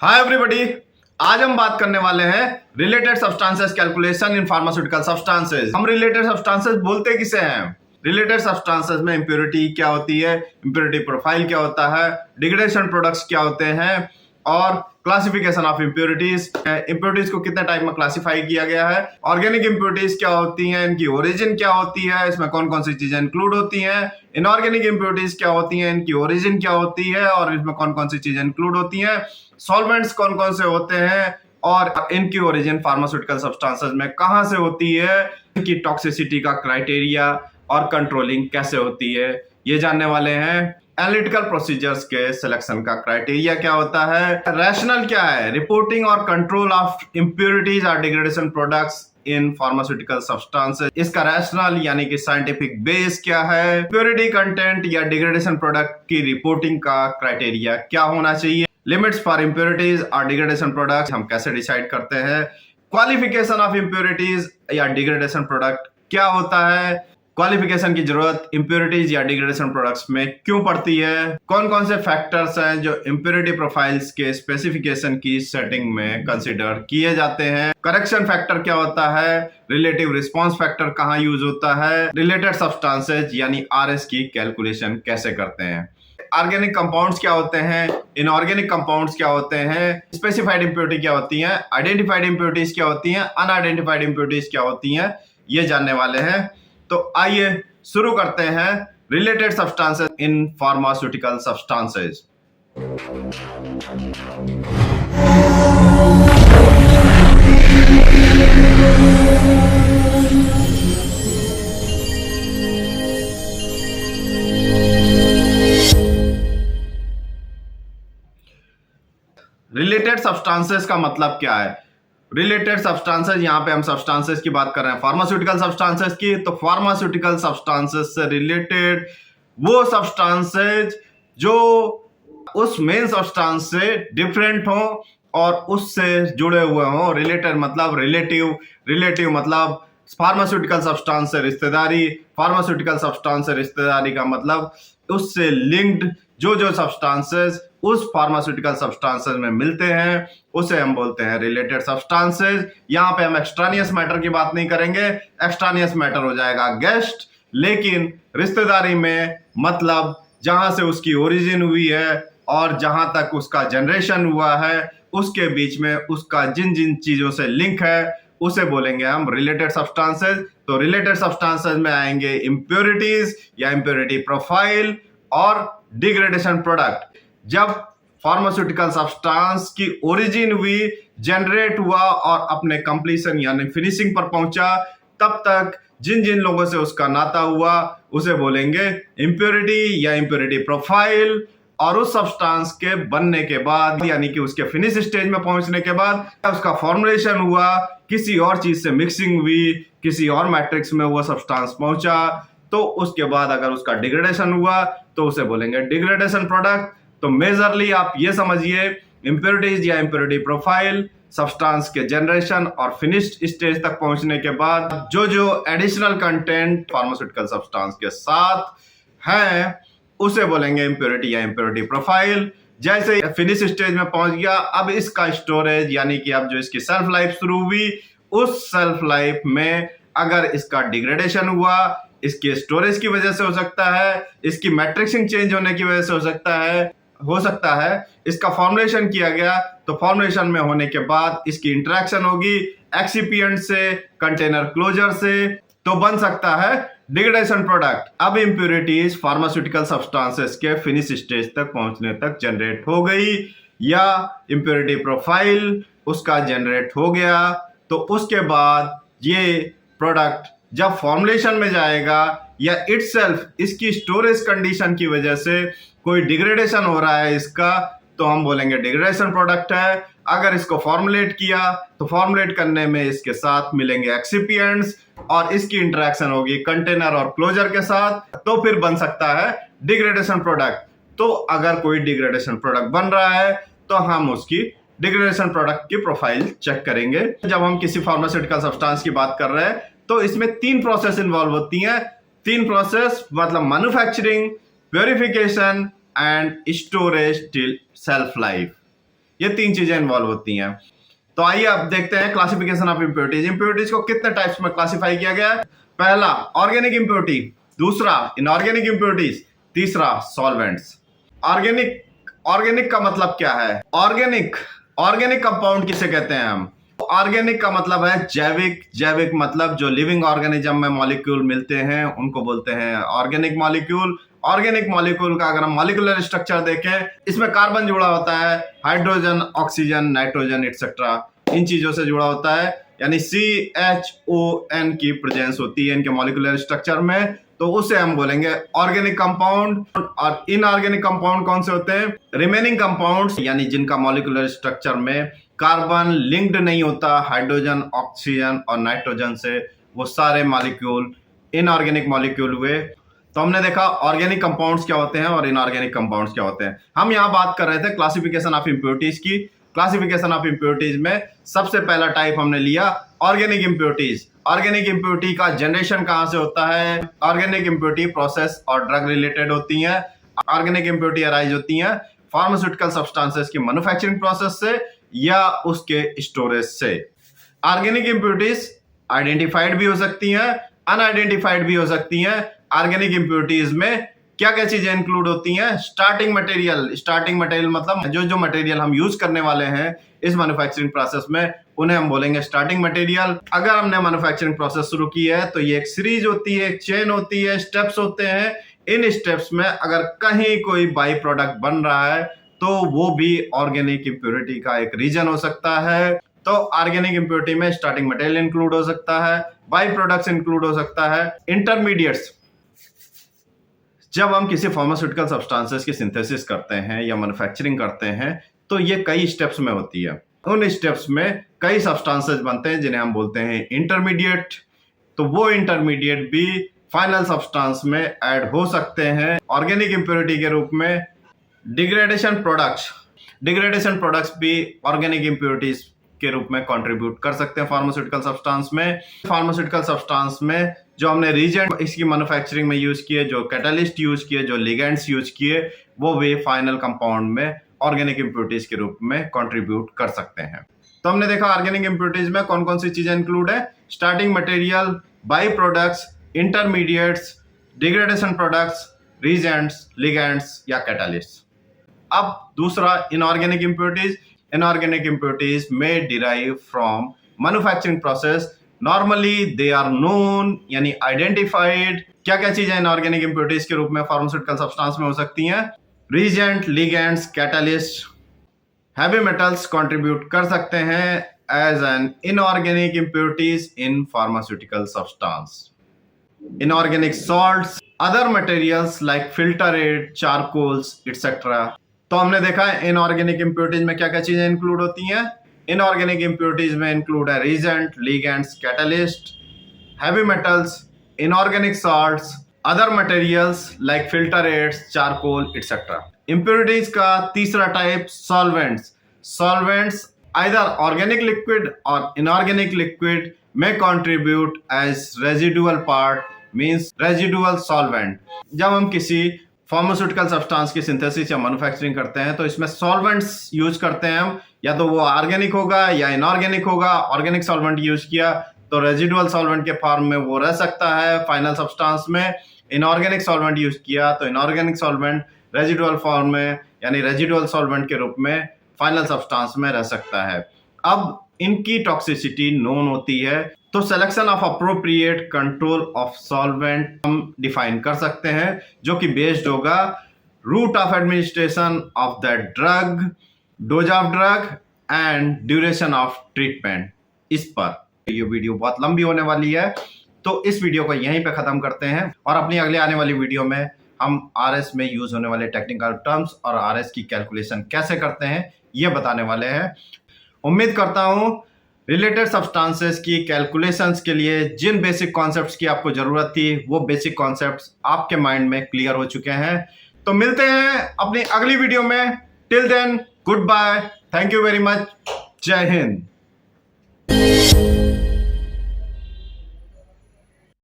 Hi everybody. आज हम बात करने वाले हैं related substances calculation in pharmaceutical substances. हम रिलेटेड सब्सटेंसेस बोलते किसे हैं? रिलेटेड सब्सटेंसेस में इंप्योरिटी क्या होती है, इंप्योरिटी प्रोफाइल क्या होता है, डिग्रेडेशन प्रोडक्ट्स क्या होते हैं और क्लासिफिकेशन ऑफ इंप्योरिटीज। इंप्योरिटीज को कितने टाइप में क्लासिफाई किया गया है, ऑर्गेनिक इंप्योरिटीज क्या होती हैं, इनकी ओरिजिन क्या होती है, इसमें कौन कौन सी चीजें इंक्लूड होती हैं, इनऑर्गेनिक इंप्योरिटीज क्या होती हैं, इनकी ओरिजिन क्या होती है और इसमें कौन कौन सी चीजें इंक्लूड होती हैं, सॉल्वेंट्स कौन कौन से होते हैं और इनकी ओरिजिन फार्मास्यूटिकल सब्सटेंसेस में कहां से होती है, इनकी टॉक्सिसिटी का क्राइटेरिया और कंट्रोलिंग कैसे होती है, ये जानने वाले हैं। एनालिटिकल प्रोसीजर्स के सिलेक्शन का क्राइटेरिया क्या होता है, रैशनल क्या है, रिपोर्टिंग और कंट्रोल ऑफ इंप्योरिटीज और degradation products in pharmaceutical substances, इसका रैशनल यानी कि साइंटिफिक बेस क्या है, प्योरिटी कंटेंट या डिग्रेडेशन प्रोडक्ट की रिपोर्टिंग का क्राइटेरिया क्या होना चाहिए, लिमिट्स फॉर इंप्योरिटीज और डिग्रेडेशन प्रोडक्ट्स हम कैसे डिसाइड करते हैं, क्वालिफिकेशन ऑफ इंप्योरिटीज या डिग्रेडेशन प्रोडक्ट क्या होता है, क्वालिफिकेशन की जरूरत इंप्योरिटीज या डिग्रेडेशन प्रोडक्ट्स में क्यों पड़ती है, कौन कौन से फैक्टर्स हैं जो इंप्योरिटी प्रोफाइल्स के स्पेसिफिकेशन की सेटिंग में कंसीडर किए जाते हैं, करेक्शन फैक्टर क्या होता है, रिलेटिव रिस्पांस फैक्टर कहाँ यूज होता है, रिलेटेड सब्सटेंसेज यानी आरएस की कैलकुलेशन कैसे करते हैं, ऑर्गेनिक कंपाउंड्स क्या होते हैं, इनऑर्गेनिक कंपाउंड्स क्या होते हैं, स्पेसिफाइड इंप्योरिटी क्या होती हैं, आइडेंटिफाइड इंप्योरिटीज क्या होती हैं, अनआइडेंटिफाइड इंप्योरिटीज क्या होती हैं, ये जानने वाले हैं। तो आइए शुरू करते हैं related substances in pharmaceutical substances. Related substances का मतलब क्या है? रिलेटेड सब्सटेंसेस, यहाँ पे हम सब्सटेंसेस की बात कर रहे हैं, फार्मास्यूटिकल सब्सटेंसेस की। तो फार्मास्यूटिकल सब्सटेंसेस से रिलेटेड वो सब्सटेंसेस जो उस मेन सब्सटेंस से डिफरेंट हो और उससे जुड़े हुए हो। रिलेटेड मतलब रिलेटिव मतलब फार्मास्यूटिकल सब्सटेंस से रिश्तेदारी, फार्मास्यूटिकल सब्सटेंस से रिश्तेदारी का मतलब उससे लिंक्ड जो सब्सटेंसेस उस फार्मास्यूटिकल सब्सटेंसेस में मिलते हैं उसे हम बोलते हैं रिलेटेड सब्सटेंसेस। यहाँ पे हम एक्सट्रानियस मैटर की बात नहीं करेंगे, एक्सट्रानियस मैटर हो जाएगा गेस्ट, लेकिन रिश्तेदारी में मतलब जहां से उसकी ओरिजिन हुई है और जहां तक उसका जनरेशन हुआ है उसके बीच में उसका जिन जिन चीजों से लिंक है उसे बोलेंगे हम रिलेटेड सब्सटेंसेस। तो रिलेटेड सब्सटेंसेस में आएंगे इंप्योरिटीज या इंप्योरिटी प्रोफाइल और डिग्रेडेशन प्रोडक्ट। जब फार्मास्यूटिकल सब्सटेंस की ओरिजिन हुई, जनरेट हुआ और अपने कंप्लीशन यानी फिनिशिंग पर पहुंचा, तब तक जिन जिन लोगों से उसका नाता हुआ उसे बोलेंगे इंप्योरिटी या इंप्योरिटी प्रोफाइल। और उस सब्सटेंस के बनने के बाद यानी कि उसके फिनिश स्टेज में पहुंचने के बाद उसका फॉर्मुलेशन हुआ, किसी और चीज से मिक्सिंग हुई, किसी और मैट्रिक्स में वो सब्सटेंस पहुंचा, तो उसके बाद अगर उसका डिग्रेडेशन हुआ तो उसे बोलेंगे डिग्रेडेशन प्रोडक्ट। तो मेजरली आप ये समझिए इंप्योरिटीज या इंप्योरिटी प्रोफाइल सब्सटेंस के जनरेशन और फिनिश्ड स्टेज तक पहुंचने के बाद जो एडिशनल कंटेंट फार्मास्यूटिकल सब्सटेंस के साथ है उसे बोलेंगे इंप्योरिटी या इंप्योरिटी प्रोफाइल। जैसे फिनिश स्टेज में पहुंच गया, अब इसका स्टोरेज यानी कि अब जो इसकी सेल्फ लाइफ शुरू हुई, उस सेल्फ लाइफ में अगर इसका डिग्रेडेशन हुआ, इसके स्टोरेज की वजह से हो सकता है, इसकी मैट्रिक्सिंग चेंज होने की वजह से हो सकता है इसका फॉर्मुलेशन किया गया, तो फॉर्मुलेशन में होने के बाद इसकी इंटरेक्शन होगी एक्सिपिएंट से, कंटेनर क्लोजर से, तो बन सकता है डिग्रेडेशन प्रोडक्ट। अब इंप्योरिटीज फार्मास्यूटिकल सब्सटेंसेस के फिनिश स्टेज तक पहुंचने तक जनरेट हो गई या इंप्योरिटी प्रोफाइल उसका जनरेट हो गया, तो उसके बाद ये प्रोडक्ट जब फॉर्मुलेशन में जाएगा या इटसेल्फ इसकी स्टोरेज कंडीशन की वजह से कोई डिग्रेडेशन हो रहा है इसका, तो हम बोलेंगे डिग्रेडेशन प्रोडक्ट है। अगर इसको फॉर्मुलेट किया तो फॉर्मुलेट करने में इसके साथ मिलेंगे एक्सिपिएंट्स और इसकी इंटरेक्शन होगी कंटेनर और क्लोजर के साथ, तो फिर बन सकता है डिग्रेडेशन प्रोडक्ट। तो अगर कोई डिग्रेडेशन प्रोडक्ट बन रहा है तो हम उसकी डिग्रेडेशन प्रोडक्ट की प्रोफाइल चेक करेंगे। जब हम किसी फार्मास्यूटिकल सब्सटेंस की बात कर रहे हैं तो इसमें 3 प्रोसेस इन्वॉल्व होती हैं। 3 प्रोसेस मतलब manufacturing, purification and storage till self life. ये 3 चीजें इन्वॉल्व होती हैं। तो आइए अब देखते हैं क्लासिफिकेशन ऑफ इम्प्योरिटीज। इम्प्योरिटीज को कितने टाइप्स में क्लासिफाई किया गया है? पहला ऑर्गेनिक इम्प्योरिटी, दूसरा इनऑर्गेनिक इम्प्योरिटीज, तीसरा सॉल्वेंट्स। ऑर्गेनिक का मतलब क्या है? ऑर्गेनिक कंपाउंड किसे कहते हैं हम? ऑर्गेनिक का मतलब है जैविक मतलब जो लिविंग ऑर्गेनिज्म में मॉलिक्यूल मिलते हैं उनको बोलते हैं ऑर्गेनिक मॉलिक्यूल। ऑर्गेनिक मॉलिक्यूल का अगर हम मॉलिक्यूलर स्ट्रक्चर देखें, इसमें कार्बन जुड़ा होता है, हाइड्रोजन, ऑक्सीजन, नाइट्रोजन एक्सेट्रा, इन चीजों से जुड़ा होता है, यानी CHON की प्रेजेंस होती है इनके मॉलिक्यूलर स्ट्रक्चर में, तो उसे हम बोलेंगे ऑर्गेनिक कंपाउंड। और इनऑर्गेनिक कंपाउंड कौन से होते हैं? रिमेनिंग कंपाउंड्स, यानी जिनका मॉलिक्यूलर स्ट्रक्चर में कार्बन लिंक्ड नहीं होता हाइड्रोजन, ऑक्सीजन और नाइट्रोजन से, वो सारे मॉलिक्यूल इनऑर्गेनिक मॉलिक्यूल हुए। तो हमने देखा ऑर्गेनिक कंपाउंड्स क्या होते हैं और इनऑर्गेनिक कंपाउंड्स क्या होते हैं। हम यहाँ बात कर रहे थे क्लासिफिकेशन ऑफ इम्प्योरिटीज की। क्लासिफिकेशन ऑफ इम्प्योरिटीज में सबसे पहला टाइप हमने लिया ऑर्गेनिक इम्प्योरिटीज। ऑर्गेनिक इम्प्योरिटी का जनरेशन कहाँ से होता है? ऑर्गेनिक इम्प्योरिटी प्रोसेस और ड्रग रिलेटेड होती है। ऑर्गेनिक इम्प्योरिटी अराइज होती है फार्मास्यूटिकल सब्सटेंसेस की मैन्युफैक्चरिंग प्रोसेस से या उसके स्टोरेज से। ऑर्गेनिक इम्प्योरिटीज आइडेंटिफाइड भी हो सकती हैं, अनआइडेंटिफाइड भी हो सकती हैं। ऑर्गेनिक इम्प्योरिटीज में क्या क्या चीजें इंक्लूड होती हैं? स्टार्टिंग मटेरियल मतलब जो मटेरियल हम यूज करने वाले हैं इस मैन्युफैक्चरिंग प्रोसेस में, उन्हें हम बोलेंगे स्टार्टिंग मटेरियल। अगर हमने मैन्युफैक्चरिंग प्रोसेस शुरू की है तो ये एक सीरीज होती है, एक चेन होती है, स्टेप्स होते हैं। इन स्टेप्स में अगर कहीं कोई बाई प्रोडक्ट बन रहा है तो वो भी ऑर्गेनिक इम्प्योरिटी का एक रीजन हो सकता है। तो ऑर्गेनिक इम्प्योरिटी में स्टार्टिंग मटेरियल इंक्लूड हो सकता है, बाई प्रोडक्ट्स इंक्लूड हो सकता है, इंटरमीडिएट्स। जब हम किसी फार्मास्यूटिकल सब्सटेंसेस की सिंथेसिस करते हैं या मैन्युफैक्चरिंग करते हैं तो ये कई स्टेप्स में होती है। उन स्टेप्स में कई सब्सटेंसेस बनते हैं जिन्हें हम बोलते हैं इंटरमीडिएट। तो वो इंटरमीडिएट भी फाइनल सब्सटेंस में ऐड हो सकते हैं ऑर्गेनिक इम्प्योरिटी के रूप में। डिग्रेडेशन प्रोडक्ट्स भी ऑर्गेनिक इम्प्योरिटीज के रूप में कंट्रीब्यूट कर सकते हैं फार्मास्यूटिकल सब्सटेंस में। फार्मास्यूटिकल सब्सटेंस में जो हमने रीजेंट इसकी मैन्युफैक्चरिंग में यूज किए, जो कैटालिस्ट यूज किए, जो लिगेंड्स यूज किए, वो भी फाइनल कंपाउंड में ऑर्गेनिक इम्प्योरिटीज के रूप में कंट्रीब्यूट कर सकते हैं। तो हमने देखा ऑर्गेनिक इम्प्योरिटीज में कौन कौन सी चीजें इंक्लूड है? Starting material, by products, intermediates, degradation products, reagents, ligands या कैटालिस्ट। अब दूसरा इनऑर्गेनिक इम्प्योरिटीज। इनऑर्गेनिक इम्प्योरिटीज में derive from manufacturing process, normally they are known यानी आइडेंटिफाइड। क्या क्या चीजें इनऑर्गेनिक इम्प्योरिटीज के रूप में फार्मास्यूटिकल सब्सटेंस में हो सकती हैं? Reagent, ligands, catalyst. Heavy metals contribute कर सकते हैं as an inorganic impurities in pharmaceutical substance. Inorganic salts, other materials like filtrate, charcoals etcetera. तो हमने देखा है इनऑर्गेनिक इम्प्योरिटीज में क्या क्या चीजें इंक्लूड होती हैं। इनऑर्गेनिक इम्प्योरिटीज में इंक्लूड है reagent, ligands, catalyst, heavy metals, inorganic salts, other materials like filtrates, charcoal etcetera. Impurities का तीसरा type solvents either organic liquid और इनऑर्गेनिक लिक्विड में contribute as residual part, means residual solvent. जब हम किसी pharmaceutical substance की synthesis या manufacturing करते हैं तो इसमें सॉल्वेंट्स यूज करते हैं हम, या तो वो ऑर्गेनिक होगा या इनऑर्गेनिक होगा। ऑर्गेनिक सॉल्वेंट यूज किया तो रेजिडुअल सॉल्वेंट के फॉर्म में वो रह सकता है फाइनल सब्सटेंस में। इनऑर्गेनिक सॉल्वेंट यूज किया तो इनऑर्गेनिक सॉल्वेंट रेजिडुअल फॉर्म में यानी रेजिडुअल सॉल्वेंट के रूप में फाइनल सब्सटेंस में रह सकता है। अब इनकी टॉक्सिसिटी नोन होती है, तो selection of appropriate control of solvent हम डिफाइन कर सकते हैं जो कि बेस्ड होगा route of administration of the drug, dose of drug and duration of treatment. इस पर ये वीडियो बहुत लंबी होने वाली है तो इस वीडियो को यहीं पे खत्म करते हैं और अपनी अगले आने वाली वीडियो में हम आरएस में यूज होने वाले टेक्निकल टर्म्स और आरएस की कैलकुलेशन कैसे करते हैं ये बताने वाले हैं। उम्मीद करता हूं रिलेटेड सब्सटेंसेस की कैलकुलेशंस के लिए जिन बेसिक कॉन्सेप्ट्स की आपको जरूरत थी वो बेसिक कॉन्सेप्ट्स आपके माइंड में क्लियर हो चुके हैं। तो मिलते हैं अपनी अगली वीडियो में। Till then good bye, thank you very much, जय हिंद।